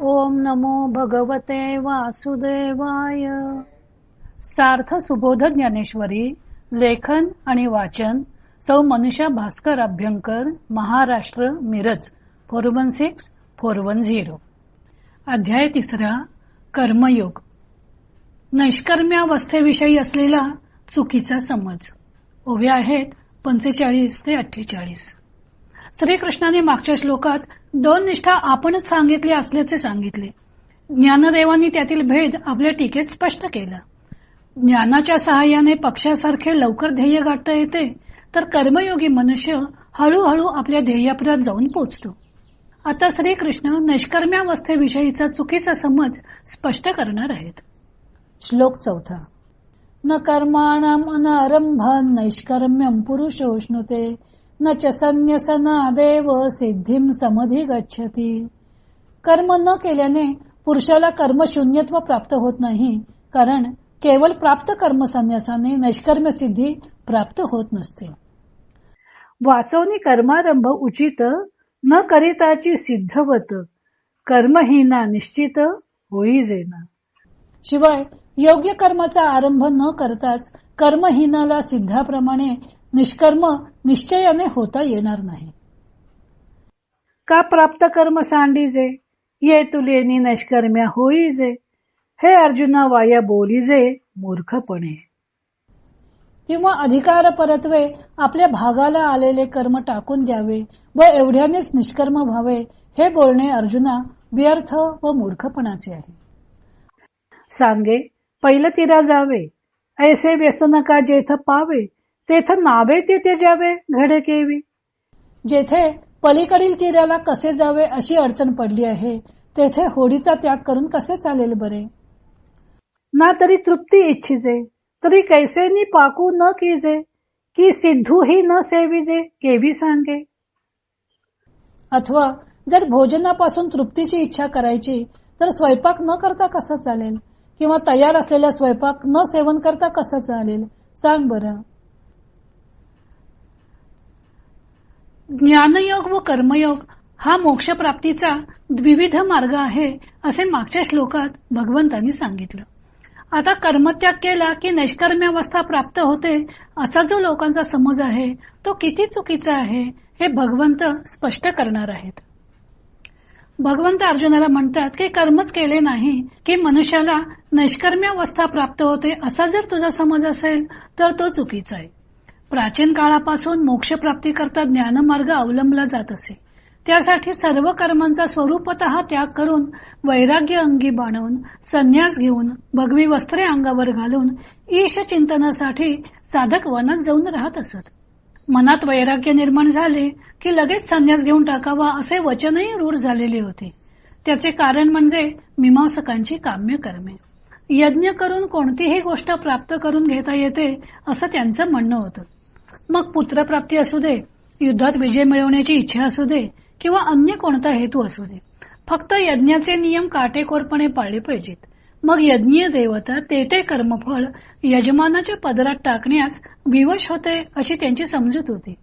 ओम नमो भगवते वासुदेवाय. सार्थ सुबोध ज्ञानेश्वरी. लेखन आणि वाचन सौ मनीषा भास्कर अभ्यंकर, महाराष्ट्र, मिरज 416410. अध्याय 3. कर्मयोग. नैष्कर्म्यावस्थेविषयी असलेला चुकीचा समज. ओव्या आहेत 45 ते 48. श्रीकृष्णाने मागच्या श्लोकात 2 निष्ठा आपणच सांगितली असल्याचे सांगितले. ज्ञानदेवांनी त्यातील भेद आपल्या टीकेत स्पष्ट केला. ज्ञानाच्या सहाय्याने पक्षासारखे लवकर ध्येय गाठता येते, तर कर्मयोगी मनुष्य हळूहळू आपल्या ध्येयापर्यंत जाऊन पोचतो. आता श्रीकृष्ण नैष्कर्म्यावस्थेविषयीचा चुकीचा समज स्पष्ट करणार आहेत. श्लोक 4. न कर्माणाम अनारंभान नैष्कर्म्यम पुरुषोष्णुते न च संन्यसनादेव सिद्धीम समधिगच्छति. कर्म न केल्याने पुरुषाला कर्मशून्यत्व प्राप्त होत नाही, कारण केवळ प्राप्त कर्मसन्यासाने नैष्कर्म्य सिद्धी प्राप्त होत नसते. वाचवणी कर्मारंभ उचित न करिताची सिद्धवत कर्महीना निश्चित होई जेना. शिवाय योग्य कर्माचा आरंभ न करताच कर्महीनाला सिद्धाप्रमाणे निष्कर्म निश्चयाने होता येणार नाही. का प्राप्त कर्म सांडीजे ये तुलेनी नैष्कर्म्य होईजे. हे अर्जुना वाया बोलीजे मूर्खपणे. किंवा अधिकार परत्वे आपल्या भागाला आलेले कर्म टाकून द्यावे व एवढ्यानेच निष्कर्म व्हावे, हे बोलणे अर्जुना व्यर्थ व मूर्खपणाचे आहे. सांगे पहिलं तिरा जावे, ऐसे व्यसन का जेथ पावे, तेथ नावे तेथे जावे घडे केवी. जेथे पलीकडील तीराला कसे जावे अशी अडचण पडली आहे, तेथे होडीचा त्याग करून कसे चालेल बरे. ना तरी तृप्ती इच्छिजे तरी कैसेनी पाकू न कीजे, की सिद्धू ही न सेविजे केवी सांगे. अथवा जर भोजनापासून तृप्तीची इच्छा करायची तर स्वयंपाक न करता कसा चालेल, किंवा तयार असलेला स्वयंपाक न सेवन करता कसा चालेल सांग बरं. ज्ञानयोग व कर्मयोग हा मोक्षप्राप्तीचा द्विविध मार्ग आहे, असे मागच्या श्लोकात भगवंतांनी सांगितलं. आता कर्मत्याग केला की नैष्कर्म्यावस्था प्राप्त होते, असा जो लोकांचा समज आहे तो किती चुकीचा आहे हे भगवंत स्पष्ट करणार आहेत. भगवंत अर्जुनाला म्हणतात की कर्मच केले नाही की मनुष्याला नैष्कर्म्यावस्था प्राप्त होते, असा जर तुझा समज असेल तर तो चुकीचा आहे. प्राचीन काळापासून मोक्षप्राप्ती करता ज्ञानमार्ग अवलंबला जात असे. त्यासाठी सर्व कर्मांचा स्वरूपतः त्याग करून वैराग्य अंगी बाणवून संन्यास घेऊन भगवी वस्त्रे अंगावर घालून ईश चिंतनासाठी साधक वनात जाऊन राहत असत. मनात वैराग्य निर्माण झाले की लगेच संन्यास घेऊन टाकावा असे वचनही रूढ झालेले होते. त्याचे कारण म्हणजे मीमांसकांची काम्य कर्मे. यज्ञ करून कोणतीही गोष्ट प्राप्त करून घेता येते असं त्यांचं म्हणणं होतं. मग पुत्रप्राप्ती असू दे, युद्धात विजय मिळवण्याची इच्छा असू दे, किंवा अन्य कोणता हेतू असू दे, फक्त यज्ञाचे नियम काटेकोरपणे पाळले पाहिजेत. मग यज्ञीय देवता ते कर्मफळ यजमानाच्या पदरात टाकण्यास विवश होते अशी त्यांची समजूत होती.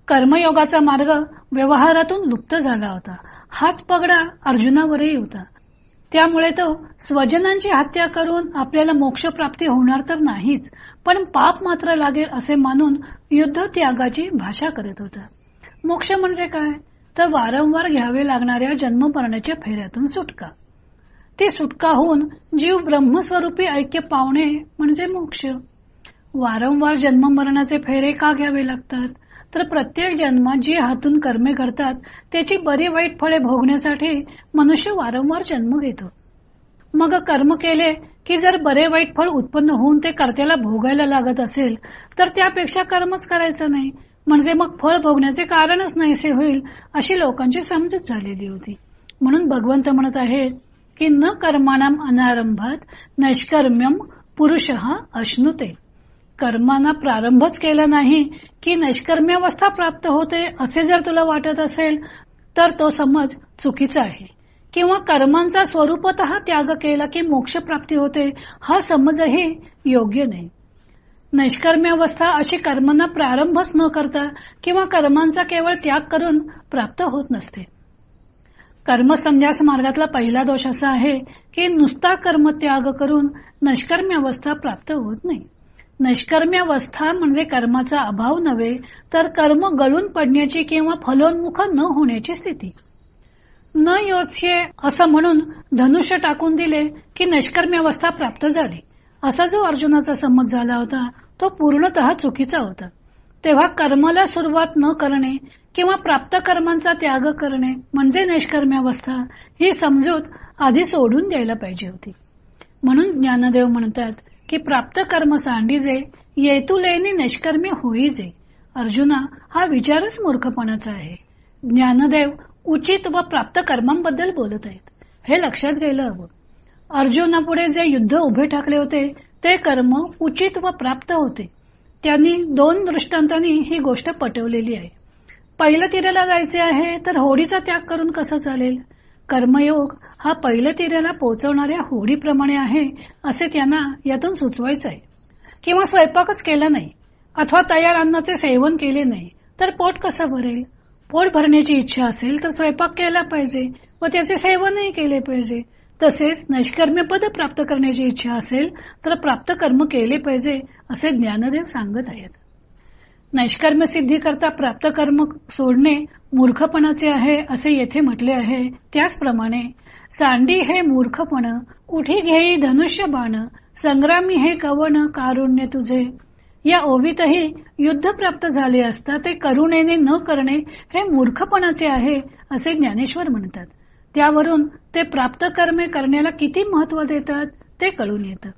कर्मयोगाचा मार्ग व्यवहारातून लुप्त झाला होता. हाच पगडा अर्जुनावरही होता. त्यामुळे तो स्वजनांची हत्या करून आपल्याला मोक्षप्राप्ती होणार तर नाहीच, पण पाप मात्र लागेल असे मानून युद्ध त्यागाची भाषा करत होता. मोक्ष म्हणजे काय, तर वारंवार घ्यावे लागणाऱ्या जन्म मरणाच्या फेऱ्यातून सुटका. ती सुटका होऊन जीव ब्रह्मस्वरूपी ऐक्य पावणे म्हणजे मोक्ष. वारंवार जन्म मरणाचे फेरे का घ्यावे लागतात, तर प्रत्येक जन्मात जी हातून कर्मे करतात त्याची बरी वाईट फळे भोगण्यासाठी मनुष्य वारंवार जन्म घेतो. मग कर्म केले की जर बरे वाईट फळ उत्पन्न होऊन ते कर्त्याला भोगायला लागत असेल तर त्यापेक्षा कर्मच करायचं नाही, म्हणजे मग फळ भोगण्याचे कारणच नाहीसे होईल अशी लोकांची समजूत झालेली होती. म्हणून भगवंत म्हणत आहेत की न कर्माणाम अनारंभात नैष्कर्म्यम पुरुषः अश्नुते. कर्मांना प्रारंभच केला नाही की नैष्कर्म्यावस्था प्राप्त होते असे जर तुला वाटत असेल तर तो समज चुकीचा आहे. किंवा कर्मांचा स्वरूपतः त्याग केला की मोक्षप्राप्ती होते हा समजही योग्य नाही. नैष्कर्म्यावस्था अशी कर्मांना प्रारंभच न करता किंवा कर्मांचा केवळ त्याग करून प्राप्त होत नसते. कर्मसंन्यास मार्गातला पहिला दोष असा आहे की नुसता कर्मत्याग करून नैष्कर्म्य अवस्था प्राप्त होत नाही. नैष्कर्म्य अवस्था म्हणजे कर्माचा अभाव नव्हे, तर कर्म गळून पडण्याची किंवा फलोन्मुख न होण्याची स्थिती. न योत्स्ये असं म्हणून धनुष्य टाकून दिले की नैष्कर्म्य अवस्था प्राप्त झाली, असा जो अर्जुनाचा समज झाला होता तो पूर्णतः चुकीचा होता. तेव्हा कर्माला सुरुवात न करणे किंवा प्राप्त कर्मांचा त्याग करणे म्हणजे नैष्कर्म्य अवस्था, ही समजूत आधी सोडून द्यायला पाहिजे होती. म्हणून ज्ञानदेव म्हणतात की प्राप्त कर्म सांडीजे, येतुलेनी नैष्कर्म्य होईजे. अर्जुना, हा विचारच मूर्खपणाचा आहे. ज्ञानदेव उचित व प्राप्त कर्मांबद्दल बोलत आहेत, हे लक्षात घ्यायला हवं. अर्जुनापुढे जे युद्ध उभे ठाकले होते ते कर्म उचित व प्राप्त होते. त्यांनी 2 दृष्टांतांनी ही गोष्ट पटवलेली आहे. पहिल्या तीराला जायचे आहे तर होडीचा त्याग करून कसं चालेल? कर्मयोग हा पहिल्या तीराला पोहोचवणाऱ्या होडीप्रमाणे आहे असे त्यांना यातून सुचवायचं आहे. किंवा स्वयंपाकच केला नाही अथवा तयार अन्नाचे सेवन केले नाही तर पोट कसं भरेल? पोट भरण्याची इच्छा असेल तर स्वयंपाक केला पाहिजे व त्याचे सेवनही केले पाहिजे. तसेच नैष्कर्म्य पद प्राप्त करण्याची इच्छा असेल तर प्राप्त कर्म केले पाहिजे असे ज्ञानदेव सांगत आहेत. नैष्कर्म्य सिद्धी करता प्राप्त कर्म सोडणे मूर्खपणाचे आहे असे येथे म्हटले आहे. त्याचप्रमाणे सांडी हे मूर्खपण, उठी घेई धनुष्य बाण, संग्रामी हे कवन कारुण्य तुझे. या ओवीतही युद्ध प्राप्त झाले असता ते करुणेने न करणे हे मूर्खपणाचे आहे असे ज्ञानेश्वर म्हणतात. त्यावरून ते प्राप्त कर्मे करण्याला किती महत्व देतात ते कळून येतं.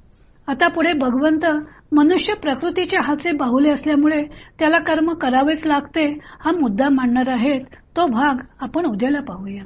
आता पुढे भगवंत मनुष्य प्रकृतीच्या हातचे बाहुले असल्यामुळे त्याला कर्म करावेच लागते हा मुद्दा मांडणार आहेत. तो भाग आपण उद्याला पाहूया.